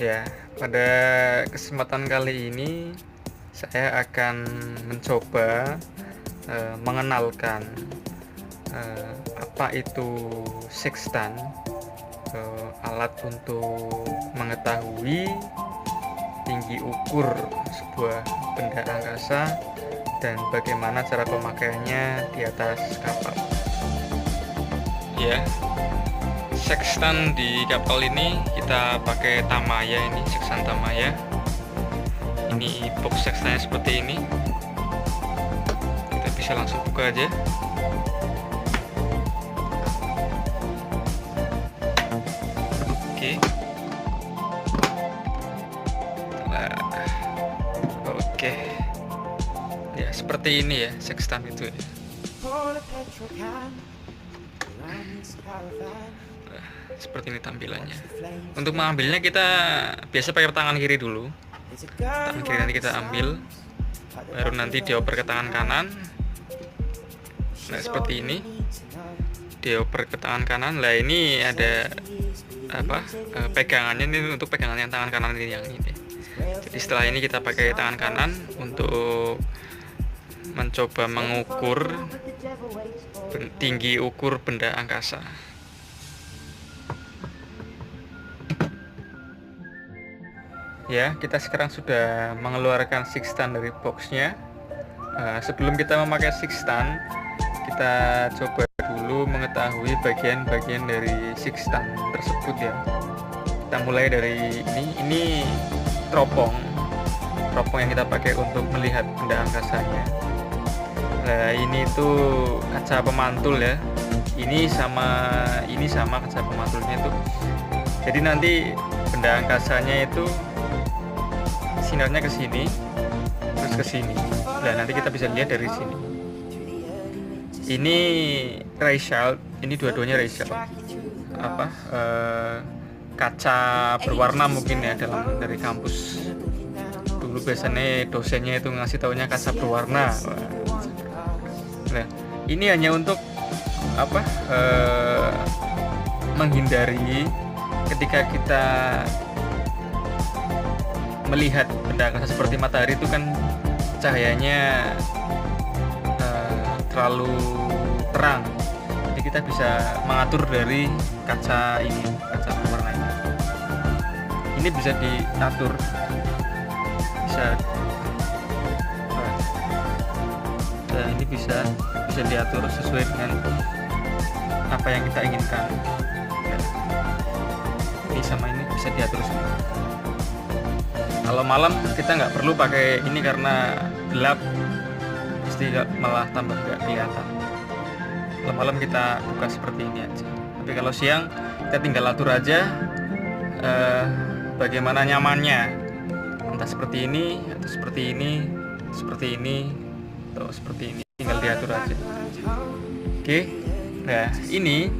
Ya, pada kesempatan kali ini saya akan mencoba mengenalkan apa itu sextant, alat untuk mengetahui tinggi ukur sebuah benda angkasa dan bagaimana cara pemakaiannya di atas kapal. Ya, sextant di kapal ini kita pakai Tamaya, ini sextant Tamaya. Ini box sextantnya seperti ini. Kita bisa langsung buka aja. Oke. Nah, oke. Ya, seperti ini ya sextant itu ya. Seperti ini tampilannya. Untuk mengambilnya kita biasa pakai tangan kiri dulu. Tangan kiri nanti kita ambil, baru nanti dioper ke tangan kanan. Nah, seperti ini. Dioper ke tangan kanan. Lah, ini ada pegangannya, ini untuk pegangan yang tangan kanan ini yang ini. Jadi setelah ini kita pakai tangan kanan untuk mencoba mengukur tinggi ukur benda angkasa. Ya, kita sekarang sudah mengeluarkan sextant dari boxnya. Sebelum kita memakai sextant, kita coba dulu mengetahui bagian-bagian dari sextant tersebut ya. Kita mulai dari ini teropong yang kita pakai untuk melihat benda angkasanya. Nah, ini tuh kaca pemantul ya. Ini sama kaca pemantulnya tuh. Jadi nanti benda angkasanya itu sinarnya ke sini, terus ke sini. Nah, nanti kita bisa lihat dari sini. Ini ray shield, ini dua-duanya ray shield. Kaca berwarna mungkin ya dari kampus. Dulu biasanya dosennya itu ngasih taunya kaca berwarna. Nah, ini hanya untuk menghindari ketika kita melihat benda angkasa seperti matahari itu kan cahayanya terlalu terang. Jadi kita bisa mengatur dari kaca berwarna ini. Ini bisa diatur, ini bisa diatur sesuai dengan apa yang kita inginkan. Ya. Ini sama ini bisa diatur semua. Kalau malam kita nggak perlu pakai ini karena gelap, pasti malah tambah nggak kelihatan. Kalau malam kita buka seperti ini aja. Tapi kalau siang kita tinggal atur aja bagaimana nyamannya, entah seperti ini atau seperti ini, atau seperti ini, tinggal diatur aja. Oke. Nah, ini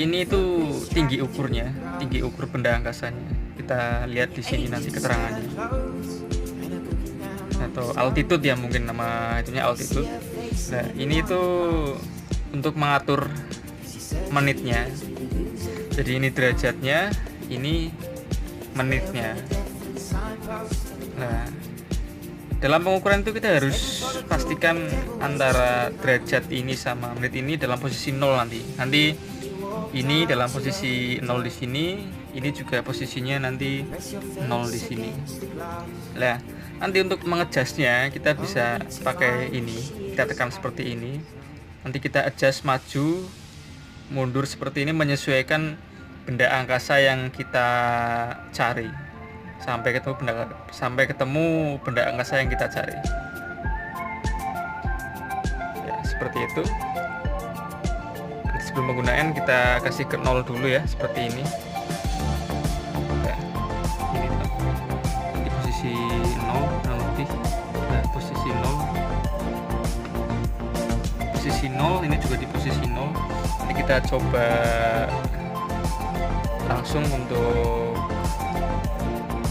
itu tinggi ukurnya, tinggi ukur benda angkasanya. Kita lihat di sini nanti keterangannya. Atau altitude ya, mungkin nama itunya altitude. Nah, ini itu untuk mengatur menitnya. Jadi ini derajatnya, ini menitnya. Nah, dalam pengukuran itu kita harus pastikan antara derajat ini sama menit ini dalam posisi 0 nanti. Nanti ini dalam posisi 0 di sini, ini juga posisinya nanti 0 di sini. Nah, nanti untuk mengejasnya kita bisa pakai ini. Kita tekan seperti ini. Nanti kita adjust maju, mundur seperti ini menyesuaikan benda angkasa yang kita cari. Sampai ketemu benda angkasa yang kita cari. Ya, seperti itu. Nanti sebelum menggunakan kita kasih ke 0 dulu ya, seperti ini. Ya, ini di posisi 0 kurang lebih. Nah, posisi 0. Posisi 0, ini juga di posisi 0. Nanti kita coba langsung untuk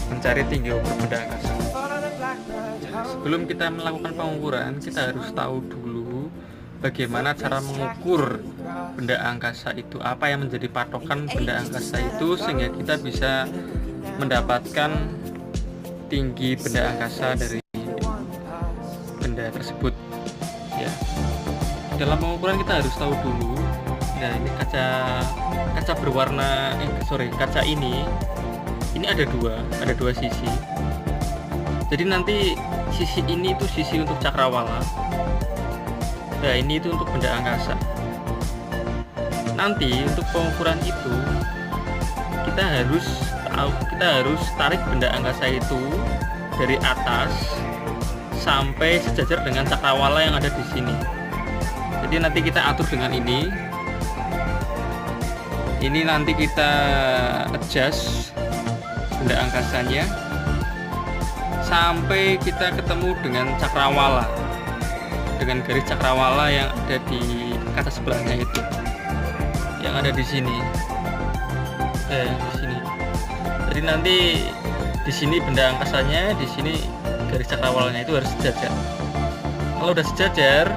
mencari tinggi ukur benda angkasa. Sebelum kita melakukan pengukuran, kita harus tahu dulu bagaimana cara mengukur benda angkasa itu, apa yang menjadi patokan benda angkasa itu, sehingga kita bisa mendapatkan tinggi benda angkasa dari benda tersebut ya. Dalam pengukuran kita harus tahu dulu, nah ini kaca berwarna kaca ini ada dua sisi. Jadi nanti sisi ini itu sisi untuk cakrawala, nah ini itu untuk benda angkasa. Nanti untuk pengukuran itu kita harus tarik benda angkasa itu dari atas sampai sejajar dengan cakrawala yang ada di sini. Jadi nanti kita atur dengan ini nanti kita adjust benda angkasanya sampai kita ketemu dengan cakrawala, dengan garis cakrawala yang ada di kaca sebelahnya itu, yang ada di sini. Di sini. Jadi nanti di sini benda angkasanya, di sini garis cakrawalanya itu harus sejajar. Kalau udah sejajar,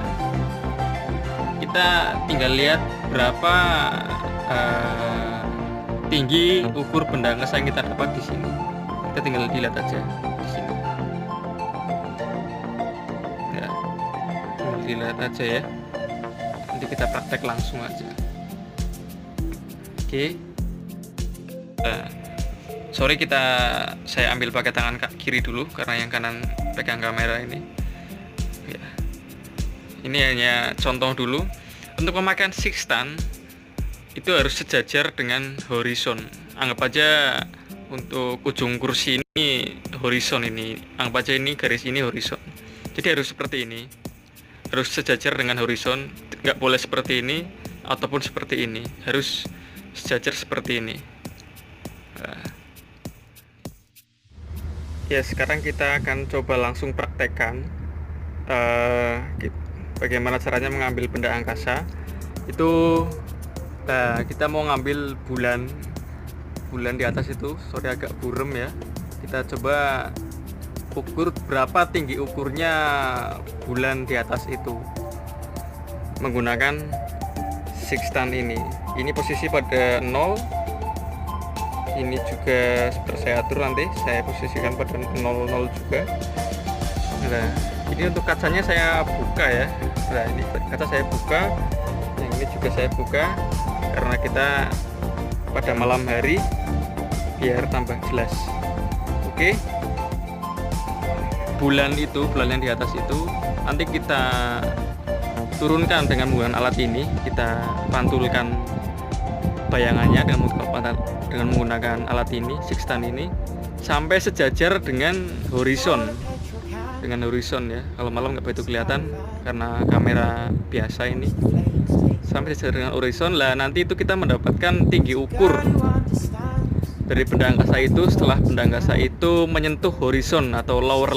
kita tinggal lihat berapa tinggi ukur benda angkasa yang kita dapat di sini. Kita tinggal dilihat aja di sini. Ya, tinggal dilihat aja ya. Nanti kita praktek langsung aja. Oke. Sorry saya ambil pakai tangan kiri dulu karena yang kanan pegang kamera ini. Ya. Ini hanya contoh dulu. Untuk pemakaian sextant itu harus sejajar dengan horizon. Anggap aja untuk ujung kursi ini horizon ini. Anggap aja ini garis ini horizon. Jadi harus seperti ini. Harus sejajar dengan horizon. Nggak boleh seperti ini ataupun seperti ini. Harus sejajar seperti ini. Ya, sekarang kita akan coba langsung praktekkan bagaimana caranya mengambil benda angkasa. Itu kita mau ngambil bulan di atas itu, sorry agak burem ya. Kita coba ukur berapa tinggi ukurnya bulan di atas itu menggunakan sextant ini. Ini posisi pada 0. Ini juga seperti saya atur, nanti saya posisikan pada 00 juga. Nah, ini untuk kacanya saya buka ya. Nah, ini kaca saya buka, yang ini juga saya buka karena kita pada malam hari biar tambah jelas. Oke. Bulan yang di atas itu nanti kita turunkan dengan menggunakan alat ini, kita pantulkan bayangannya dengan menggunakan alat ini, sextant ini, sampai sejajar dengan horizon. Dengan horizon ya. Kalau malam nggak begitu kelihatan karena kamera biasa ini. Sampai sejajar dengan horizon lah. Nanti itu kita mendapatkan tinggi ukur dari benda angkasa itu setelah benda angkasa itu menyentuh horizon atau lower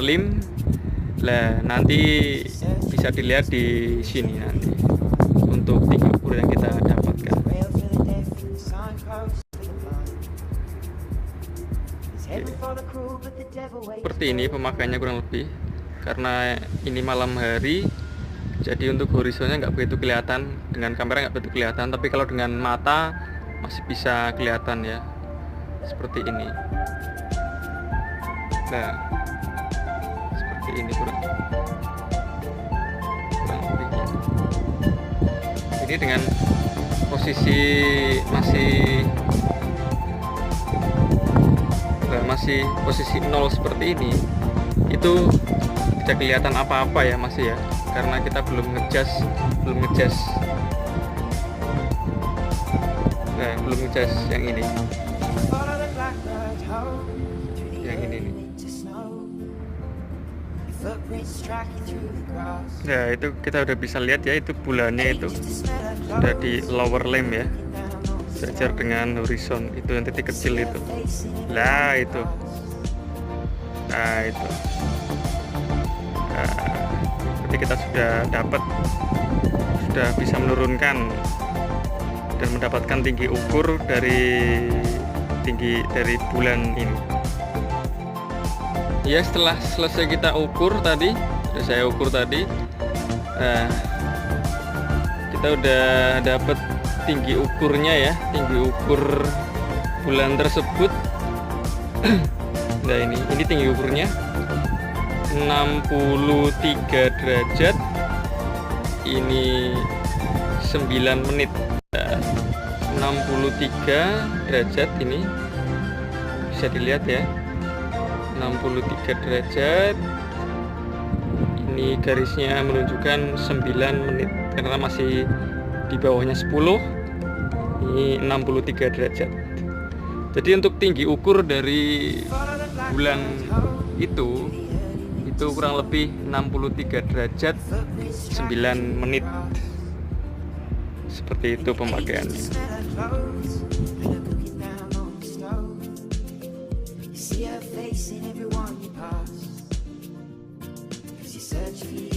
limb. Lah nanti bisa dilihat di sini nanti untuk tinggi ukur yang kita dapatkan. Seperti ini pemakaiannya kurang lebih, karena ini malam hari jadi untuk horizonnya nggak begitu kelihatan, dengan kamera nggak begitu kelihatan, tapi kalau dengan mata masih bisa kelihatan ya, seperti ini. Nah, seperti ini kurang lebihnya. Ini dengan posisi masih posisi 0 seperti ini, itu tidak kelihatan apa-apa ya masih ya, karena kita belum ngecas yang ini nih. Ya, itu kita udah bisa lihat ya, itu bulannya itu sudah di lower limb ya, sejajar dengan horizon. Itu yang titik kecil itu. Nah itu berarti kita sudah bisa menurunkan dan mendapatkan tinggi ukur dari bulan ini ya. Setelah selesai kita ukur tadi, saya ukur tadi, kita udah dapat tinggi ukurnya ya, tinggi ukur bulan tersebut nah ini tinggi ukurnya 63 derajat, ini 9 menit. 63 derajat ini bisa dilihat ya, 63 derajat, ini garisnya menunjukkan 9 menit karena masih di bawahnya 10. Ini 63 derajat. Jadi untuk tinggi ukur dari bulan itu kurang lebih 63 derajat 9 menit. Seperti itu pemakaiannya. See her face in everyone you pass. 'Cause you search for